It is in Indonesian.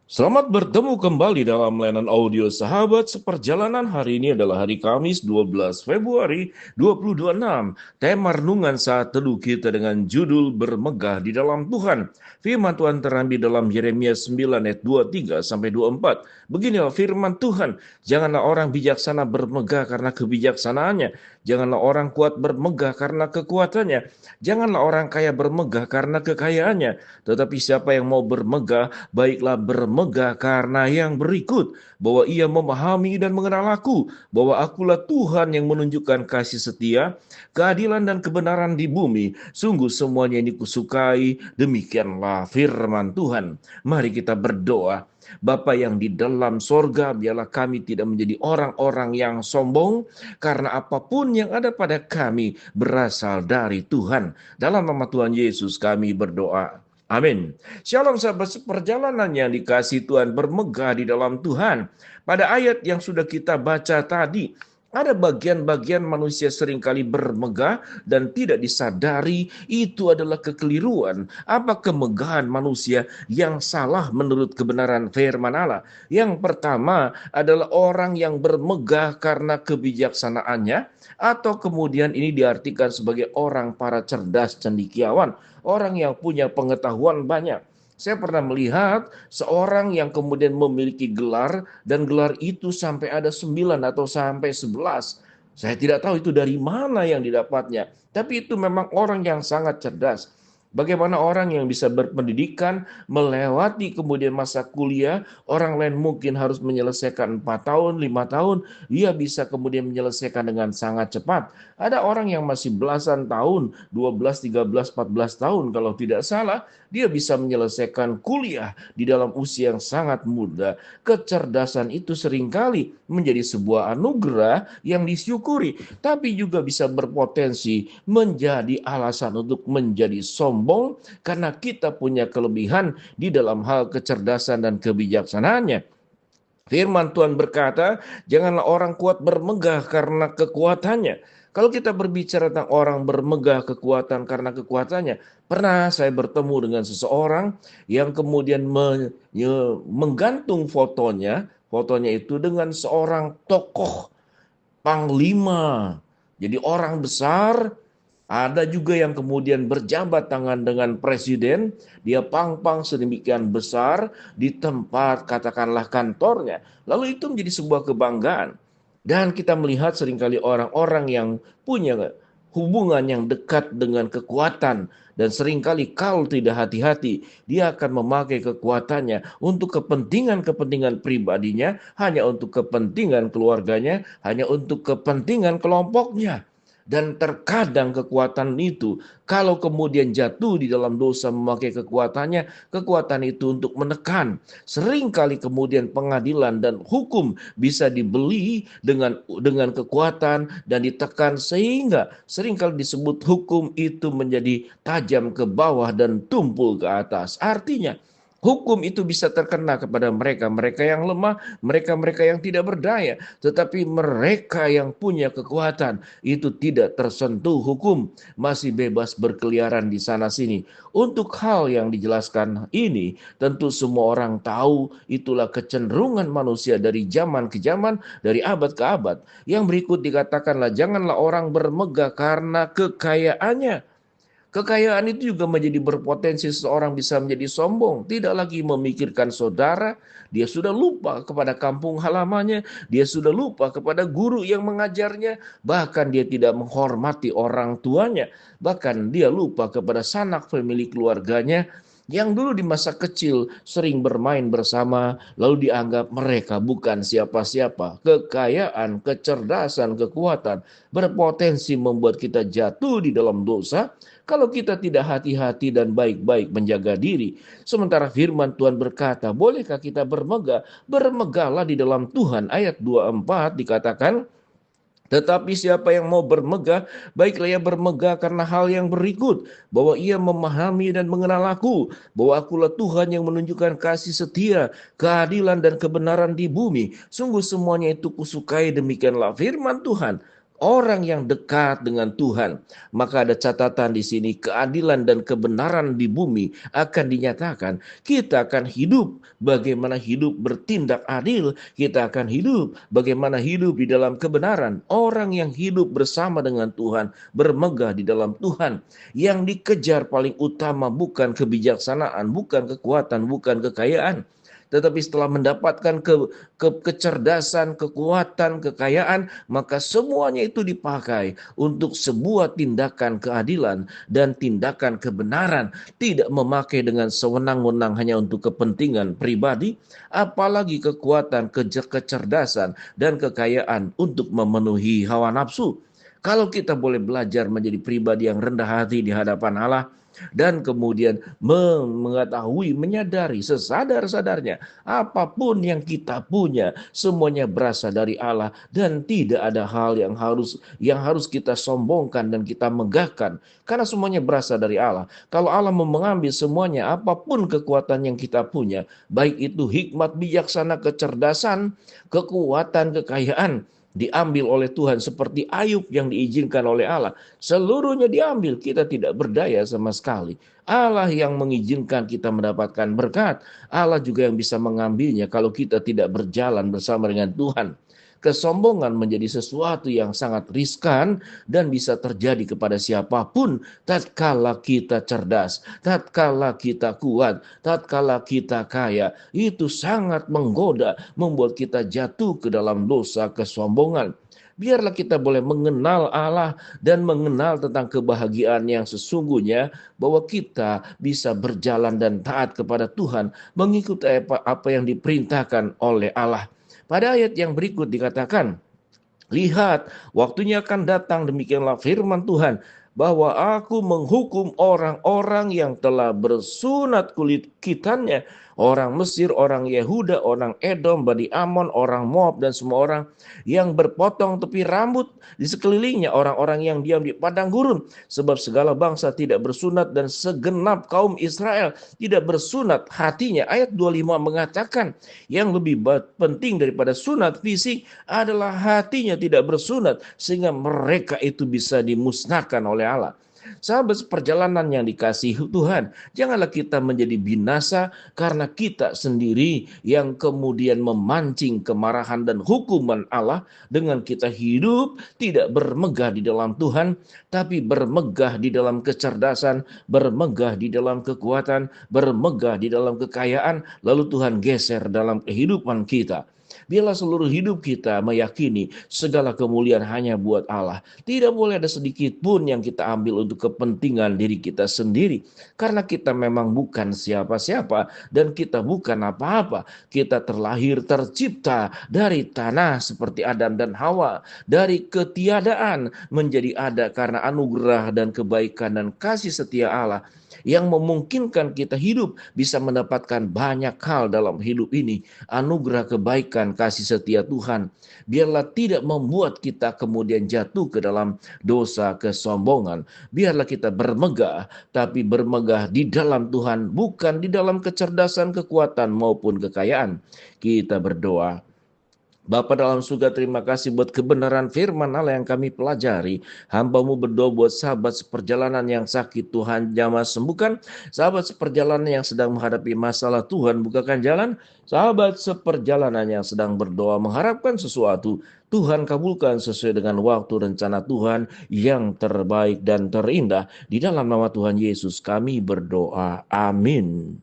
Selamat bertemu kembali dalam layanan audio sahabat seperjalanan. Hari ini adalah hari Kamis 12 Februari 2026. Tema renungan saat teduh kita dengan judul Bermegah di dalam Tuhan. Firman Tuhan terambil dalam Yeremia 9 ayat 23 sampai 24. Beginilah firman Tuhan, janganlah orang bijaksana bermegah karena kebijaksanaannya, janganlah orang kuat bermegah karena kekuatannya, janganlah orang kaya bermegah karena kekayaannya, tetapi siapa yang mau bermegah, baiklah bermegah karena yang berikut, bahwa ia memahami dan mengenal aku, bahwa akulah Tuhan yang menunjukkan kasih setia, keadilan dan kebenaran di bumi. Sungguh semuanya ini kusukai, demikianlah firman Tuhan. Mari kita berdoa. Bapa yang di dalam sorga, biarlah kami tidak menjadi orang-orang yang sombong, karena apapun yang ada pada kami berasal dari Tuhan. Dalam nama Tuhan Yesus kami berdoa. Amin. Shalom sahabat seperjalanan yang dikasihi Tuhan, bermegah di dalam Tuhan. Pada ayat yang sudah kita baca tadi, ada bagian-bagian manusia seringkali bermegah dan tidak disadari itu adalah kekeliruan. Apa kemegahan manusia yang salah menurut kebenaran firman Allah? Yang pertama adalah orang yang bermegah karena kebijaksanaannya, atau kemudian ini diartikan sebagai orang para cerdas cendekiawan, orang yang punya pengetahuan banyak. Saya pernah melihat seorang yang kemudian memiliki gelar, dan gelar itu sampai ada 9 atau sampai 11. Saya tidak tahu itu dari mana yang didapatnya, tapi itu memang orang yang sangat cerdas. Bagaimana orang yang bisa berpendidikan melewati kemudian masa kuliah, orang lain mungkin harus menyelesaikan 4 tahun, 5 tahun, dia bisa kemudian menyelesaikan dengan sangat cepat. Ada orang yang masih belasan tahun, 12, 13, 14 tahun kalau tidak salah, dia bisa menyelesaikan kuliah di dalam usia yang sangat muda. Kecerdasan itu seringkali menjadi sebuah anugerah yang disyukuri, tapi juga bisa berpotensi menjadi alasan untuk menjadi sombong karena kita punya kelebihan di dalam hal kecerdasan dan kebijaksanaannya. Firman Tuhan berkata, janganlah orang kuat bermegah karena kekuatannya. Kalau kita berbicara tentang orang bermegah kekuatan karena kekuatannya, pernah saya bertemu dengan seseorang yang kemudian menggantung fotonya itu dengan seorang tokoh panglima. Jadi orang besar. Ada juga yang kemudian berjabat tangan dengan presiden, dia pang-pang sedemikian besar di tempat katakanlah kantornya. Lalu itu menjadi sebuah kebanggaan. Dan kita melihat seringkali orang-orang yang punya hubungan yang dekat dengan kekuatan, dan seringkali kalau tidak hati-hati, dia akan memakai kekuatannya untuk kepentingan-kepentingan pribadinya, hanya untuk kepentingan keluarganya, hanya untuk kepentingan kelompoknya. Dan terkadang kekuatan itu, kalau kemudian jatuh di dalam dosa memakai kekuatan itu untuk menekan. Seringkali kemudian pengadilan dan hukum bisa dibeli dengan kekuatan dan ditekan, sehingga seringkali disebut hukum itu menjadi tajam ke bawah dan tumpul ke atas. Artinya, hukum itu bisa terkena kepada mereka-mereka yang lemah, mereka-mereka yang tidak berdaya. Tetapi mereka yang punya kekuatan itu tidak tersentuh hukum, masih bebas berkeliaran di sana-sini. Untuk hal yang dijelaskan ini, tentu semua orang tahu itulah kecenderungan manusia dari zaman ke zaman, dari abad ke abad. Yang berikut dikatakanlah, janganlah orang bermegah karena kekayaannya. Kekayaan itu juga menjadi berpotensi seseorang bisa menjadi sombong, tidak lagi memikirkan saudara, dia sudah lupa kepada kampung halamannya, dia sudah lupa kepada guru yang mengajarnya, bahkan dia tidak menghormati orang tuanya, bahkan dia lupa kepada sanak famili keluarganya yang dulu di masa kecil sering bermain bersama, lalu dianggap mereka bukan siapa-siapa. Kekayaan, kecerdasan, kekuatan berpotensi membuat kita jatuh di dalam dosa kalau kita tidak hati-hati dan baik-baik menjaga diri. Sementara firman Tuhan berkata, bolehkah kita bermegah? Bermegahlah di dalam Tuhan. Ayat 24 dikatakan, tetapi siapa yang mau bermegah, baiklah ia bermegah karena hal yang berikut, bahwa ia memahami dan mengenal aku, bahwa akulah Tuhan yang menunjukkan kasih setia, keadilan dan kebenaran di bumi. Sungguh semuanya itu kusukai, demikianlah firman Tuhan. orang yang dekat dengan Tuhan. Maka ada catatan di sini, keadilan dan kebenaran di bumi akan dinyatakan. Kita akan hidup bagaimana hidup bertindak adil, kita akan hidup bagaimana hidup di dalam kebenaran. Orang yang hidup bersama dengan Tuhan, bermegah di dalam Tuhan, yang dikejar paling utama bukan kebijaksanaan, bukan kekuatan, bukan kekayaan, tetapi setelah mendapatkan kecerdasan, kekuatan, kekayaan, maka semuanya itu dipakai untuk sebuah tindakan keadilan dan tindakan kebenaran. Tidak memakai dengan sewenang-wenang hanya untuk kepentingan pribadi, apalagi kekuatan, kecerdasan, dan kekayaan untuk memenuhi hawa nafsu. Kalau kita boleh belajar menjadi pribadi yang rendah hati di hadapan Allah, dan kemudian mengetahui, menyadari sesadar-sadarnya apapun yang kita punya semuanya berasal dari Allah, dan tidak ada hal yang harus kita sombongkan dan kita megahkan, karena semuanya berasal dari Allah. Kalau Allah mau mengambil semuanya, apapun kekuatan yang kita punya, baik itu hikmat, bijaksana, kecerdasan, kekuatan, kekayaan, diambil oleh Tuhan, seperti Ayub yang diizinkan oleh Allah. Seluruhnya diambil, kita tidak berdaya sama sekali. Allah yang mengizinkan kita mendapatkan berkat. Allah juga yang bisa mengambilnya kalau kita tidak berjalan bersama dengan Tuhan. Kesombongan menjadi sesuatu yang sangat riskan dan bisa terjadi kepada siapapun tatkala kita cerdas, tatkala kita kuat, tatkala kita kaya. Itu sangat menggoda, membuat kita jatuh ke dalam dosa kesombongan. Biarlah kita boleh mengenal Allah dan mengenal tentang kebahagiaan yang sesungguhnya, bahwa kita bisa berjalan dan taat kepada Tuhan, mengikuti apa yang diperintahkan oleh Allah. Pada ayat yang berikut dikatakan, lihat, waktunya akan datang, demikianlah firman Tuhan, bahwa aku menghukum orang-orang yang telah bersunat kulit khitannya, orang Mesir, orang Yehuda, orang Edom, Bani Amon, orang Moab, dan semua orang yang berpotong tepi rambut di sekelilingnya, orang-orang yang diam di padang gurun. Sebab segala bangsa tidak bersunat dan segenap kaum Israel tidak bersunat hatinya. Ayat 25 mengatakan, yang lebih penting daripada sunat fisik adalah hatinya tidak bersunat, sehingga mereka itu bisa dimusnahkan oleh Allah. Sahabat perjalanan yang dikasihi Tuhan, janganlah kita menjadi binasa karena kita sendiri yang kemudian memancing kemarahan dan hukuman Allah dengan kita hidup tidak bermegah di dalam Tuhan, tapi bermegah di dalam kecerdasan, bermegah di dalam kekuatan, bermegah di dalam kekayaan, lalu Tuhan geser dalam kehidupan kita. Biarlah seluruh hidup kita meyakini segala kemuliaan hanya buat Allah. Tidak boleh ada sedikit pun yang kita ambil untuk kepentingan diri kita sendiri. Karena kita memang bukan siapa-siapa dan kita bukan apa-apa. Kita terlahir, tercipta dari tanah seperti Adam dan Hawa. Dari ketiadaan menjadi ada karena anugerah dan kebaikan dan kasih setia Allah, yang memungkinkan kita hidup bisa mendapatkan banyak hal dalam hidup ini. Anugerah kebaikan, kasih setia Tuhan, biarlah tidak membuat kita kemudian jatuh ke dalam dosa kesombongan. Biarlah kita bermegah, tapi bermegah di dalam Tuhan, bukan di dalam kecerdasan, kekuatan, maupun kekayaan. Kita berdoa. Bapa dalam surga, terima kasih buat kebenaran firman Allah yang kami pelajari. Hamba-Mu berdoa buat sahabat seperjalanan yang sakit, Tuhan jamah sembuhkan. Sahabat seperjalanan yang sedang menghadapi masalah, Tuhan bukakan jalan. Sahabat seperjalanan yang sedang berdoa mengharapkan sesuatu, Tuhan kabulkan sesuai dengan waktu rencana Tuhan yang terbaik dan terindah. Di dalam nama Tuhan Yesus kami berdoa. Amin.